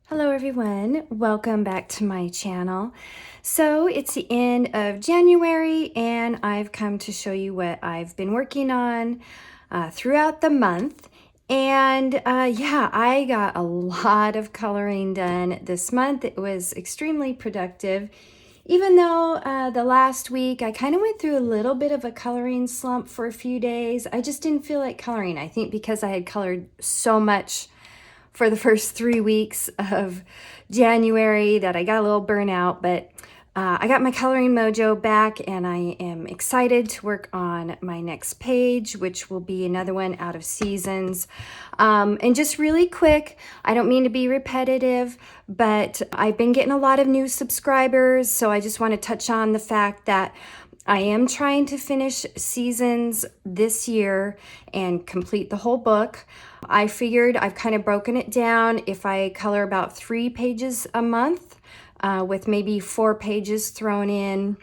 Hello everyone, welcome back to my channel. So it's the end of January and I've come to show you what I've been working on throughout the month. And yeah, I got a lot of coloring done this month. It was extremely productive. Even though the last week I kind of went through a little bit of a coloring slump for a few days. I just didn't feel like coloring. I think because I had colored so much for the first 3 weeks of January that I got a little burnout, but I got my coloring mojo back and I am excited to work on my next page, which will be another one out of Seasons. And just really quick, I don't mean to be repetitive, but I've been getting a lot of new subscribers, so I just want to touch on the fact that I am trying to finish Seasons this year and complete the whole book. I figured I've kind of broken it down. If I color about 3 pages a month, with maybe 4 pages thrown in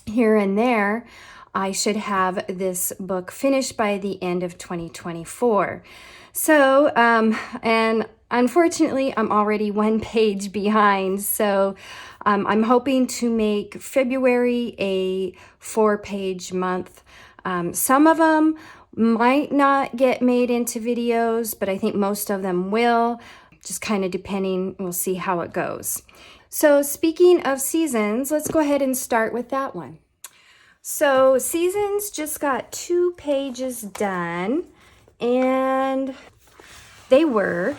here and there, I should have this book finished by the end of 2024. So, and unfortunately, I'm already 1 page behind. So I'm hoping to make February a 4-page month. Some of them might not get made into videos, but I think most of them will, just kind of depending. We'll see how it goes. So speaking of Seasons, let's go ahead and start with that one. So Seasons just got 2 pages done, and they were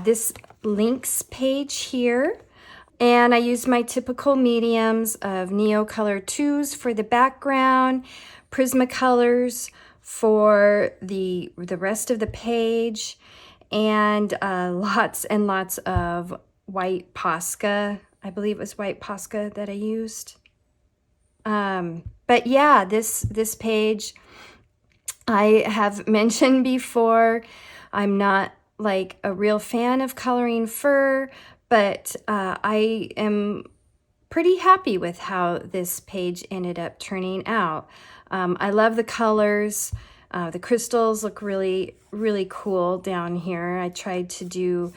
this links page here. And I used my typical mediums of Neocolor 2s for the background, Prismacolors for the rest of the page, and lots and lots of white Posca. I believe it was white Posca that I used. But yeah, this page, I have mentioned before, I'm not like a real fan of coloring fur, but I am pretty happy with how this page ended up turning out. I love the colors. The crystals look really, really cool down here. I tried to do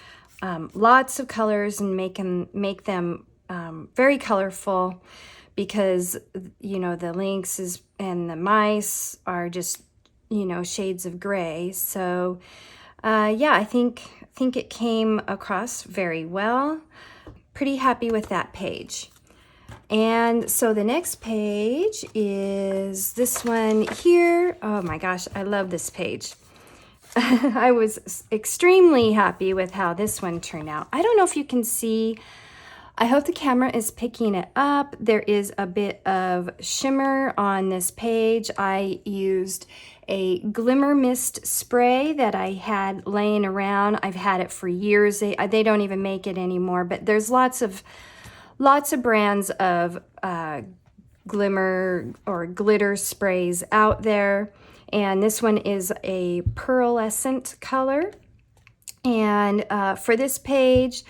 lots of colors and make them very colorful, because you know the lynx and the mice are just, you know, shades of gray. So yeah, I think it came across very well. Pretty happy with that page. And so the next page is this one here. Oh my gosh, I love this page. I was extremely happy with how this one turned out. I don't know if you can see. I hope the camera is picking it up. There is a bit of shimmer on this page. I used a glimmer mist spray that I had laying around. I've had it for years. They don't even make it anymore, but there's lots of brands of glimmer or glitter sprays out there. And this one is a pearlescent color. And for this page,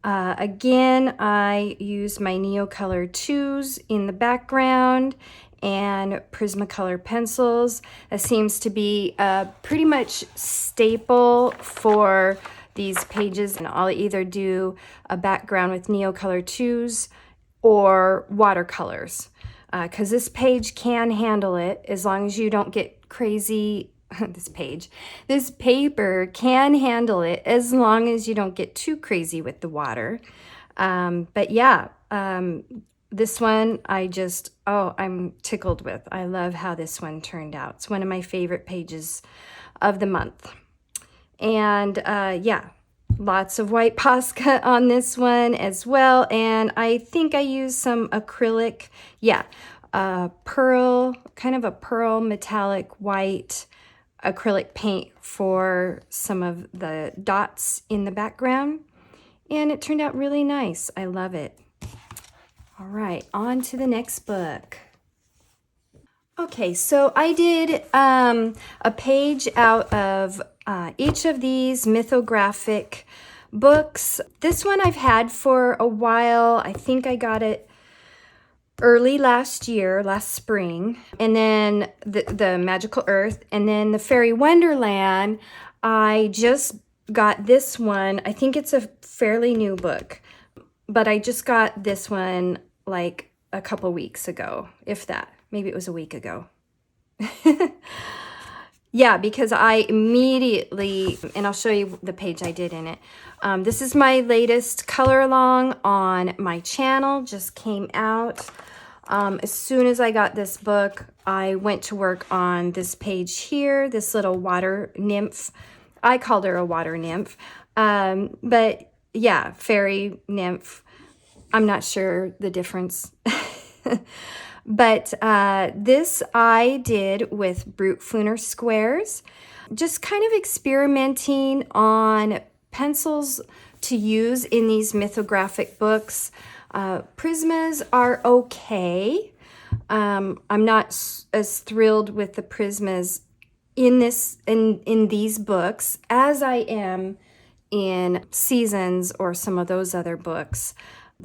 again, I used my Neocolor 2s in the background and Prismacolor pencils. That seems to be pretty much staple for these pages, and I'll either do a background with Neocolor 2s or watercolors, because this page can handle it as long as you don't get crazy. This paper can handle it as long as you don't get too crazy with the water. But yeah, this one I'm tickled with. I love how this one turned out. It's one of my favorite pages of the month. And yeah, lots of white Posca on this one as well. And I think I used some acrylic, yeah, pearl, kind of a pearl metallic white acrylic paint for some of the dots in the background. And it turned out really nice. I love it. All right, on to the next book. Okay, so I did a page out of each of these mythographic books. This one I've had for a while. I think I got it early last year, last spring. And then the Magical Earth, and then the Fairy Wonderland, I just got this one. I think it's a fairly new book, but I just got this one like a couple weeks ago, if that. Maybe it was a week ago. Yeah, because I immediately, and I'll show you the page I did in it. This is my latest color along on my channel, just came out. As soon as I got this book, I went to work on this page here, this little water nymph. I called her a water nymph, but yeah, fairy nymph. I'm not sure the difference. But this I did with Brute Fooner squares, just kind of experimenting on pencils to use in these mythographic books. Prismas are okay. I'm not as thrilled with the Prismas in these books as I am in Seasons or some of those other books.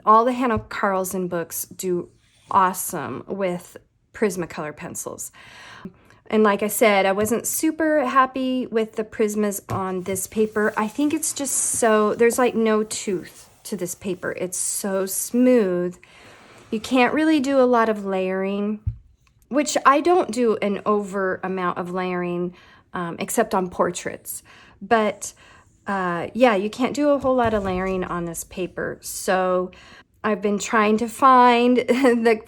All the Hannah Carlson books do awesome with Prismacolor pencils. And like I said, I wasn't super happy with the Prismas on this paper. I think it's just so, there's like no tooth to this paper. It's so smooth. You can't really do a lot of layering, which I don't do an over amount of layering except on portraits. But yeah, you can't do a whole lot of layering on this paper. So I've been trying to find the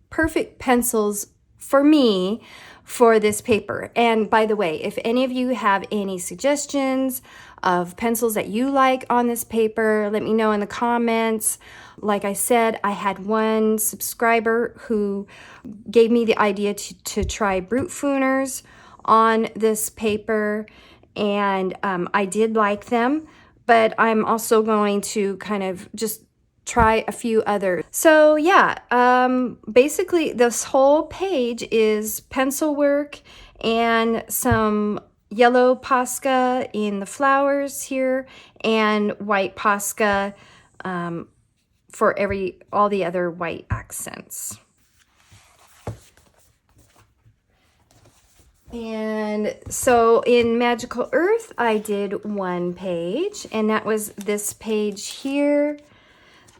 perfect pencils for me for this paper. And by the way, if any of you have any suggestions of pencils that you like on this paper, let me know in the comments. Like I said, I had one subscriber who gave me the idea to try Brute Fooners on this paper, and I did like them, but I'm also going to kind of just try a few others. So yeah, basically this whole page is pencil work and some yellow Posca in the flowers here and white Posca for all the other white accents. And so in Magical Earth, I did one page, and that was this page here,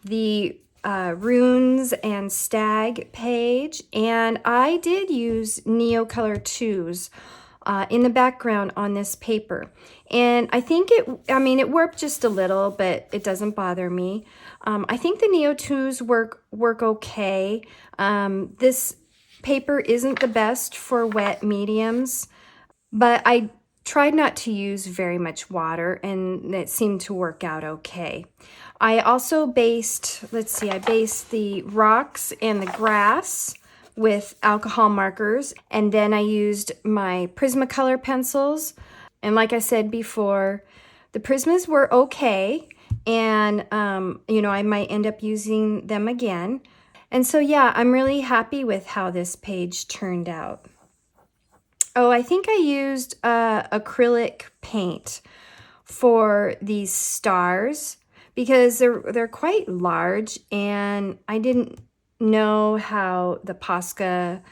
the runes and stag page. And I did use Neocolor 2s in the background on this paper. And I think it warped just a little, but it doesn't bother me. I think the Neo 2s work okay. This paper isn't the best for wet mediums, but I tried not to use very much water, and it seemed to work out okay. I also based, I based the rocks and the grass with alcohol markers, and then I used my Prismacolor pencils. And like I said before, the Prismas were okay, and I might end up using them again. And so yeah, I'm really happy with how this page turned out. Oh, I think I used acrylic paint for these stars because they're quite large, and I didn't know how the Posca,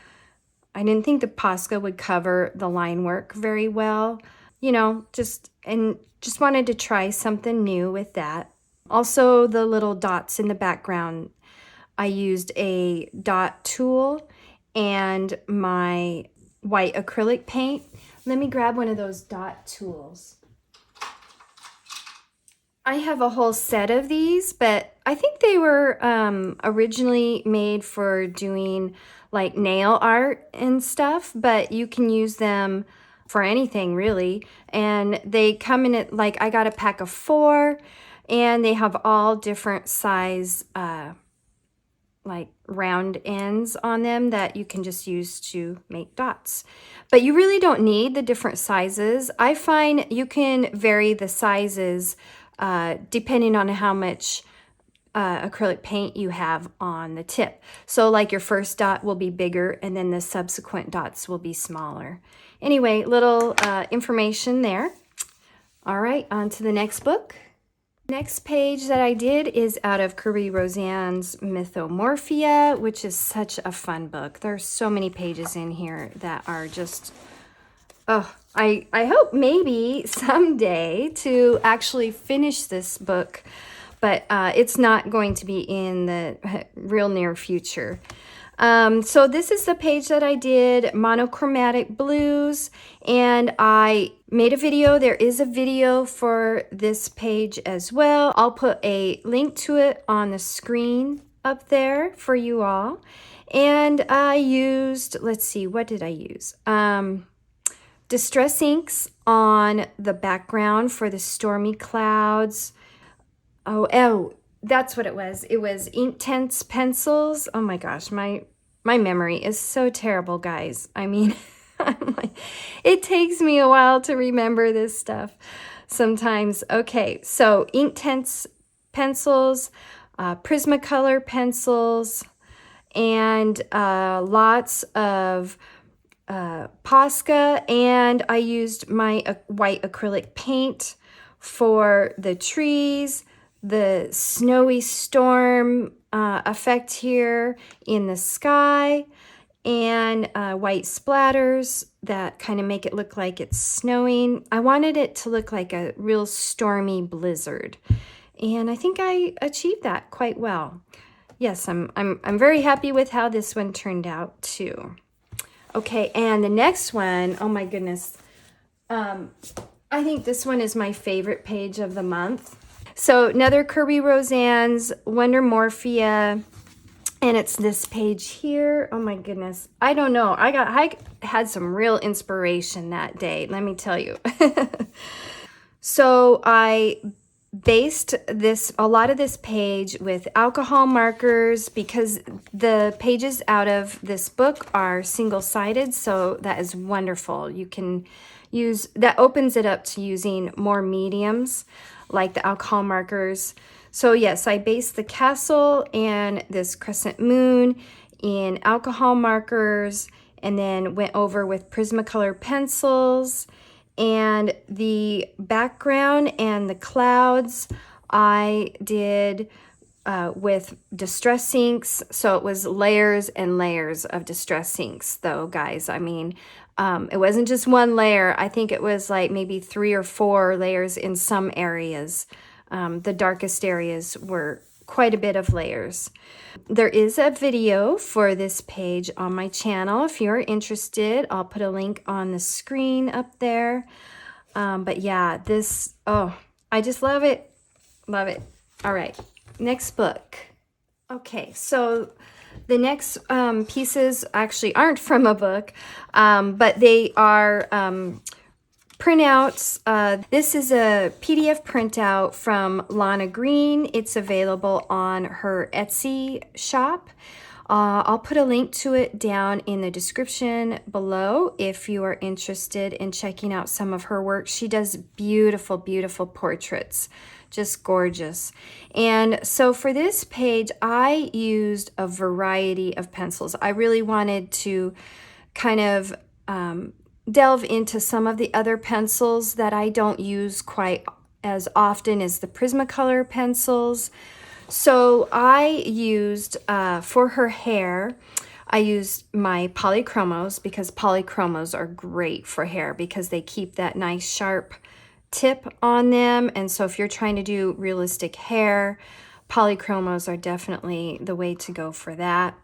I didn't think the Posca would cover the line work very well, just wanted to try something new with that. Also, the little dots in the background, I used a dot tool and my white acrylic paint. Let me grab one of those dot tools. I have a whole set of these, but I think they were originally made for doing like nail art and stuff, but you can use them for anything really. And they come in it, like I got a pack of 4, and they have all different size like round ends on them that you can just use to make dots. But you really don't need the different sizes. I find you can vary the sizes depending on how much acrylic paint you have on the tip. So like your first dot will be bigger, and then the subsequent dots will be smaller. Anyway, little information there. All right, on to the next book. Next page that I did is out of Kirby Roseanne's Morphia, which is such a fun book. There are so many pages in here that are just, oh, I hope maybe someday to actually finish this book, but it's not going to be in the real near future. So this is the page that I did, Monochromatic Blues, and I made a video. There is a video for this page as well. I'll put a link to it on the screen up there for you all. And I used, let's see, what did I use? Distress inks on the background for the stormy clouds. Oh, that's what it was. It was Inktense pencils. Oh my gosh, my memory is so terrible, guys. I mean, I'm like, it takes me a while to remember this stuff sometimes. Okay, so Inktense pencils, Prismacolor pencils, and lots of Posca, and I used my white acrylic paint for the trees, the snowy storm effect here in the sky, and white splatters that kind of make it look like it's snowing. I wanted it to look like a real stormy blizzard, and I think I achieved that quite well. Yes, I'm very happy with how this one turned out too. Okay, and the next one, oh my goodness, I think this one is my favorite page of the month. So another Kirby Roseanne's Wonder Morphia, and it's this page here. Oh my goodness, I don't know. I had some real inspiration that day, let me tell you. So I based a lot of this page with alcohol markers because the pages out of this book are single-sided, so that is wonderful. You can use, that opens it up to using more mediums like the alcohol markers. So yes, I based the castle and this crescent moon in alcohol markers, and then went over with Prismacolor pencils. And the background and the clouds I did with distress inks. So it was layers and layers of distress inks though, guys. I mean, it wasn't just one layer. I think it was like maybe 3 or 4 layers in some areas. The darkest areas were quite a bit of layers. There is a video for this page on my channel. If you're interested, I'll put a link on the screen up there. But yeah, this, oh, I just love it. Love it. All right, next book. Okay, so the next pieces actually aren't from a book, but they are printouts. This is a PDF printout from Lana Green. It's available on her Etsy shop. I'll put a link to it down in the description below if you are interested in checking out some of her work. She does beautiful, beautiful portraits, just gorgeous. And so for this page, I used a variety of pencils. I really wanted to kind of delve into some of the other pencils that I don't use quite as often as the Prismacolor pencils. So I used, for her hair, I used my polychromos because polychromos are great for hair because they keep that nice sharp tip on them. And so if you're trying to do realistic hair, polychromos are definitely the way to go for that.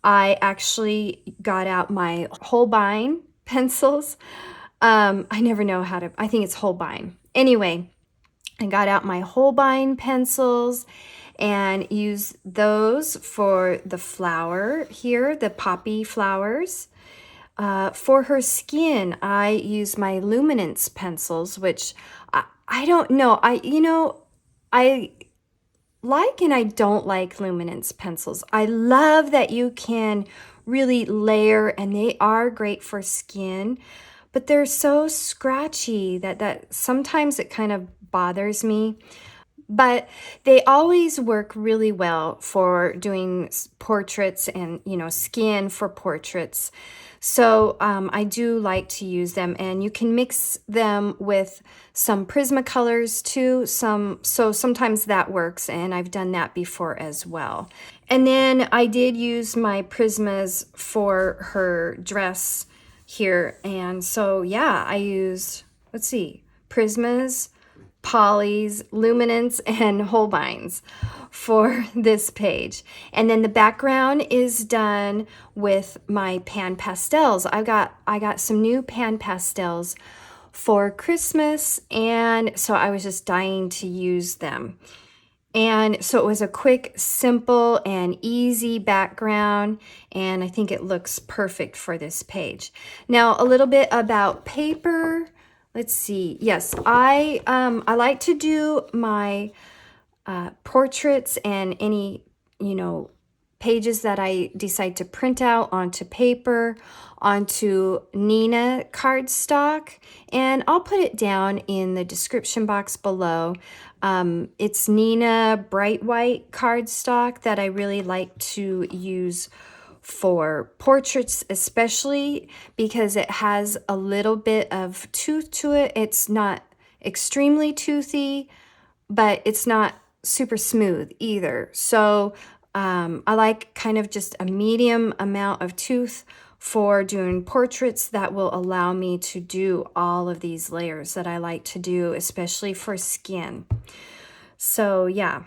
I actually got out my Holbein pencils. I never know how to, I think it's Holbein. Anyway, I got out my Holbein pencils and used those for the flower here, the poppy flowers. For her skin, I used my luminance pencils, which I don't know. I like and I don't like luminance pencils. I love that you can really layer, and they are great for skin, but they're so scratchy that sometimes it kind of bothers me. But they always work really well for doing portraits and, skin for portraits. So I do like to use them, and you can mix them with some Prismacolors too. So sometimes that works, and I've done that before as well. And then I did use my Prismas for her dress here. And so yeah, I used, let's see, Prismas, polys, luminance, and Holbeins for this page. And then the background is done with my pan pastels. I got some new pan pastels for Christmas, and so I was just dying to use them. And so it was a quick, simple, and easy background, and I think it looks perfect for this page. Now, a little bit about paper. Let's see. Yes, I like to do my portraits and any, pages that I decide to print out onto paper, onto Neenah cardstock, and I'll put it down in the description box below. It's Neenah Bright White cardstock that I really like to use for portraits, especially because it has a little bit of tooth to it. It's not extremely toothy, but it's not super smooth either. So I like kind of just a medium amount of tooth for doing portraits that will allow me to do all of these layers that I like to do, especially for skin. So yeah,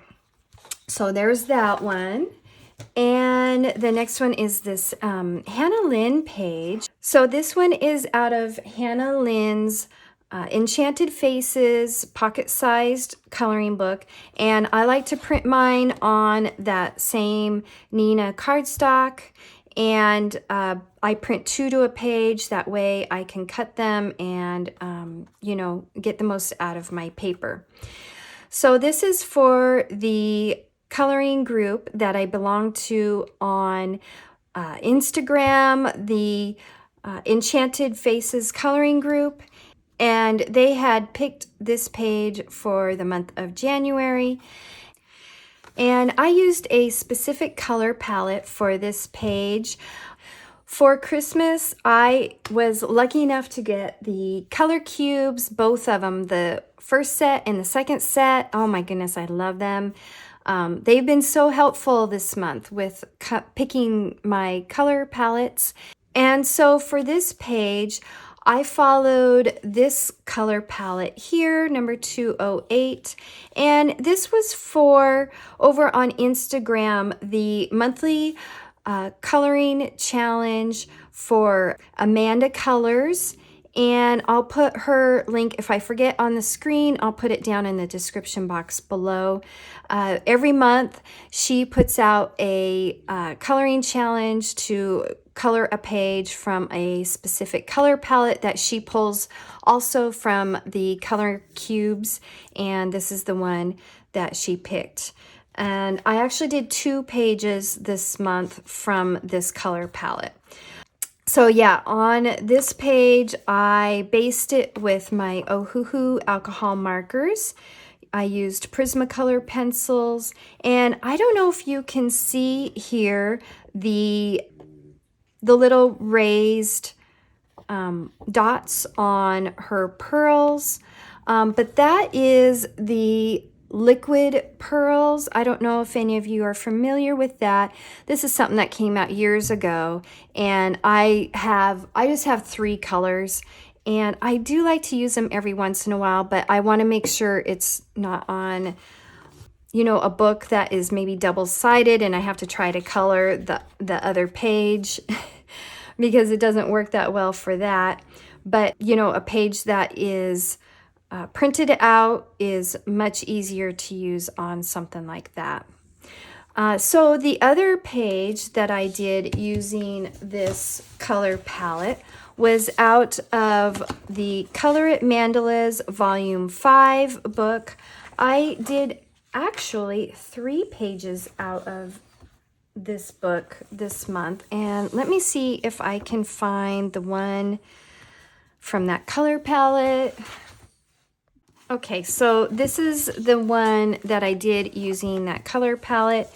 so there's that one. And the next one is this Hannah Lynn page. So this one is out of Hannah Lynn's Enchanted Faces pocket-sized coloring book, and I like to print mine on that same Neenah cardstock, and I print 2 to a page. That way I can cut them and get the most out of my paper. So this is for the coloring group that I belong to on Instagram, the Enchanted Faces coloring group. And they had picked this page for the month of January. And I used a specific color palette for this page. For Christmas, I was lucky enough to get the color cubes, both of them, the first set and the second set. Oh my goodness, I love them. They've been so helpful this month with picking my color palettes. And so for this page, I followed this color palette here, number 208, and this was for, over on Instagram, the monthly coloring challenge for Amanda Colors, and I'll put her link, if I forget on the screen, I'll put it down in the description box below. Every month, she puts out a coloring challenge to color a page from a specific color palette that she pulls also from the color cubes, and this is the one that she picked. And I actually did 2 pages this month from this color palette. So yeah, on this page, I based it with my Ohuhu alcohol markers. I used Prismacolor pencils, and I don't know if you can see here the little raised dots on her pearls, but that is the liquid pearls. I don't know if any of you are familiar with that. This is something that came out years ago, and I just have 3 colors, and I do like to use them every once in a while, but I want to make sure it's not on a book that is maybe double-sided and I have to try to color the other page because it doesn't work that well for that. But a page that is printed out is much easier to use on something like that. So the other page that I did using this color palette was out of the Color It Mandalas Volume 5 book. I did actually 3 pages out of this book this month, and let me see if I can find the one from that color palette. Okay, so this is the one that I did using that color palette,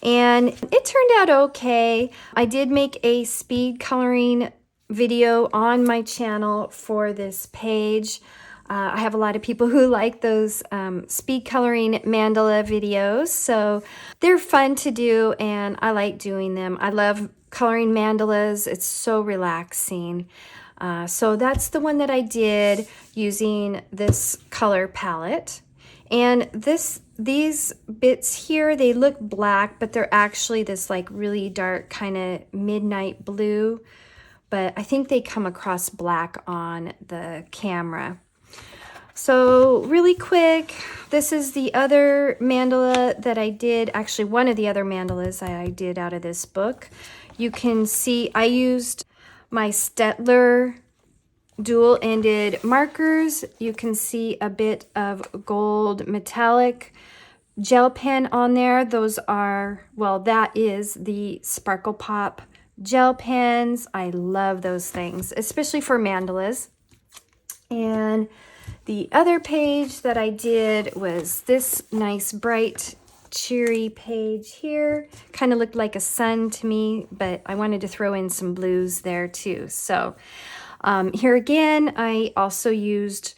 and it turned out okay. I did make a speed coloring video on my channel for this page. I have a lot of people who like those speed coloring mandala videos, so they're fun to do and I like doing them. I love coloring mandalas. It's so relaxing. So that's the one that I did using this color palette. And these bits here, they look black, but they're actually this like really dark kind of midnight blue. But I think they come across black on the camera. So really quick, this is the other mandala that I did, actually one of the other mandalas that I did out of this book. You can see I used my Staedtler dual-ended markers. You can see a bit of gold metallic gel pen on there. Those are, well, that is the Sparkle Pop gel pens. I love those things, especially for mandalas. And the other page that I did was this nice bright cheery page here. Kind of looked like a sun to me, but I wanted to throw in some blues there too. So here again, I also used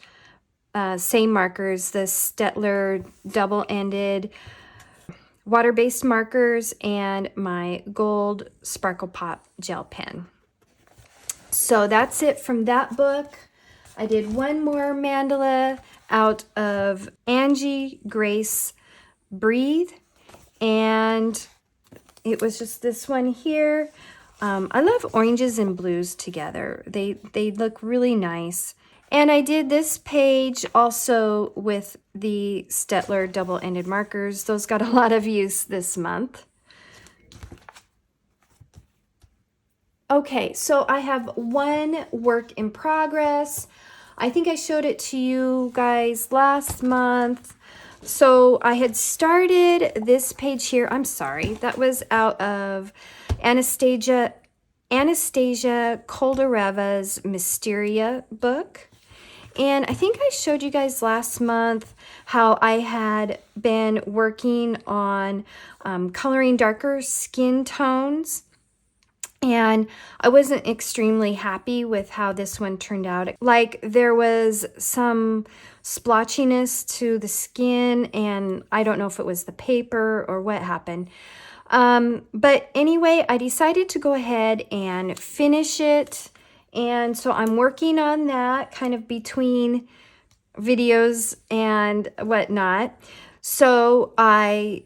same markers, the Staedtler double-ended water-based markers and my gold Sparkle Pop gel pen. So that's it from that book. I did one more mandala out of Angie Grace Breathe, and it was just this one here. I love oranges and blues together. They look really nice. And I did this page also with the Staedtler double-ended markers. Those got a lot of use this month. Okay, so I have one work in progress. I think I showed it to you guys last month. So I had started this page here. I'm sorry, that was out of Anastasia Koldareva's Mysteria book. And I think I showed you guys last month how I had been working on coloring darker skin tones. And I wasn't extremely happy with how this one turned out. Like there was some splotchiness to the skin, and I don't know if it was the paper or what happened. But anyway, I decided to go ahead and finish it. And so I'm working on that kind of between videos and whatnot. So I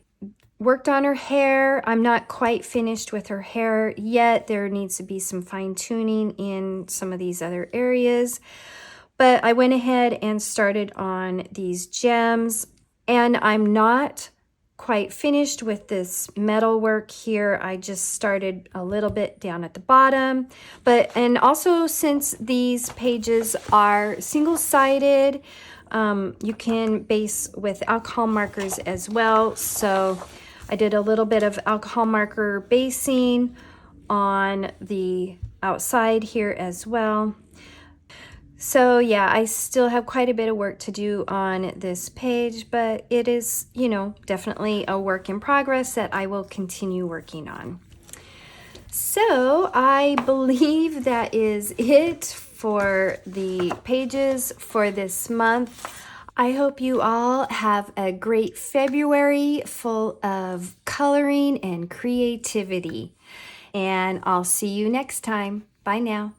worked on her hair. I'm not quite finished with her hair yet. There needs to be some fine tuning in some of these other areas. But I went ahead and started on these gems, and I'm not quite finished with this metal work here. I just started a little bit down at the bottom. And also since these pages are single-sided, you can base with alcohol markers as well. So I did a little bit of alcohol marker basing on the outside here as well. So yeah, I still have quite a bit of work to do on this page, but it is, you know, definitely a work in progress that I will continue working on. So I believe that is it for the pages for this month. I hope you all have a great February full of coloring and creativity. And I'll see you next time. Bye now.